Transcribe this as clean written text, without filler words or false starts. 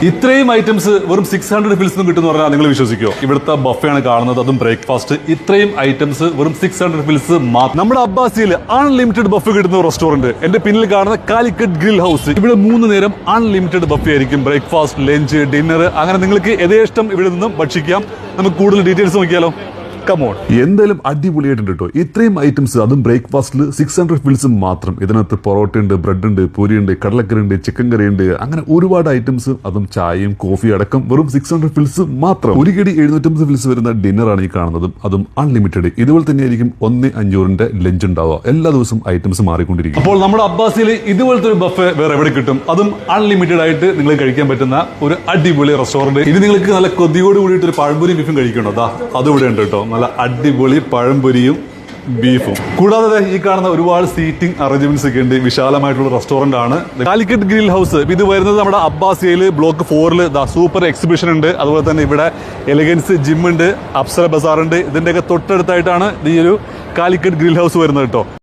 ഇത്രയും ഐറ്റംസ് വെറും 600 ഫിൽസ് കിട്ടുന്ന പറഞ്ഞാൽ നിങ്ങൾ വിശ്വസിക്കോ? ഇവിടുത്തെ ബഫയാണ് കാണുന്നത്, അതും ബ്രേക്ക്ഫാസ്റ്റ്. ഇത്രയും ഐറ്റംസ് വെറും 600 ഫിൽസ് മാത്രം. നമ്മുടെ അബ്ബാസിയിൽ അൺലിമിറ്റഡ് ബഫ് കിട്ടുന്ന റെസ്റ്റോറന്റ് എന്റെ പിന്നിൽ കാണുന്ന കാലിക്കറ്റ് ഗ്രിൽ ഹൗസ്. ഇവിടെ 3 നേരം അൺലിമിറ്റഡ് ബഫ് ആയിരിക്കും. ബ്രേക്ക്ഫാസ്റ്റ്, ലഞ്ച്, ഡിന്നർ, അങ്ങനെ നിങ്ങൾക്ക് യഥേഷ്ടം ഇവിടെ നിന്നും ഭക്ഷിക്കാം. നമുക്ക് കൂടുതൽ ഡീറ്റെയിൽസ് നോക്കിയാലോ? എന്തായാലും അടിപൊളിയായിട്ടുണ്ട് കേട്ടോ. ഇത്രയും ഐറ്റംസ്, അതും ബ്രേക്ക്ഫാസ്റ്റിൽ 600 ഫിൽസ് മാത്രം. ഇതിനകത്ത് പൊറോട്ട ഉണ്ട്, ബ്രെഡ് ഉണ്ട്, പൂരി ഉണ്ട്, കടലക്കറി ഉണ്ട്, ചിക്കൻ കറി ഉണ്ട്, അങ്ങനെ ഒരുപാട് ഐറ്റംസ്. അതും ചായയും കോഫി അടക്കം വെറും 600 ഫിൽസ് മാത്രം. ഒരു കടി 750 ഫിൽസ് വരുന്ന ഡിന്നറാണ് ഈ കാണുന്നതും, അതും അൺലിമിറ്റഡ്. ഇതുപോലെ തന്നെയായിരിക്കും 1,500 ലഞ്ച് ഉണ്ടാവുക. എല്ലാ ദിവസവും ഐറ്റംസ് മാറിക്കൊണ്ടിരിക്കും. അപ്പോൾ നമ്മുടെ അബ്ബാസിൽ ഇതുപോലത്തെ ഒരു ബഫ് വേറെ എവിടെ കിട്ടും? അതും അൺലിമിറ്റഡ് ആയിട്ട് നിങ്ങൾ കഴിക്കാൻ പറ്റുന്ന ഒരു അടിപൊളി റെസ്റ്റോറന്റ്. ഇത് നിങ്ങൾക്ക് നല്ല കൊതിയോട് കൂടിയിട്ട് ഒരു പഴംപൊരി ബീഫും കഴിക്കണോ? അത് ഇവിടെ ഉണ്ട് കേട്ടോ. നല്ല അടിപൊളി പഴംപൊരിയും ബീഫും. കൂടാതെ ഈ കാണുന്ന ഒരുപാട് സീറ്റിംഗ് അറേഞ്ച്മെന്റ്സ് ഒക്കെ ഉണ്ട്. വിശാലമായിട്ടുള്ള റെസ്റ്റോറന്റ് ആണ് കാലിക്കറ്റ് ഗ്രിൽ ഹൗസ്. ഇത് വരുന്നത് നമ്മുടെ അബ്ബാസിയയിൽ ബ്ലോക്ക് 4 സൂപ്പർ എക്സിബിഷൻ ഉണ്ട്. അതുപോലെ തന്നെ ഇവിടെ എലഗൻസ് ജിം ഉണ്ട്, അപ്സര ബസാർ ഉണ്ട്. ഇതിന്റെയൊക്കെ തൊട്ടടുത്തായിട്ടാണ് ഈ ഒരു കാലിക്കറ്റ് ഗ്രിൽ ഹൗസ് വരുന്നത് കേട്ടോ.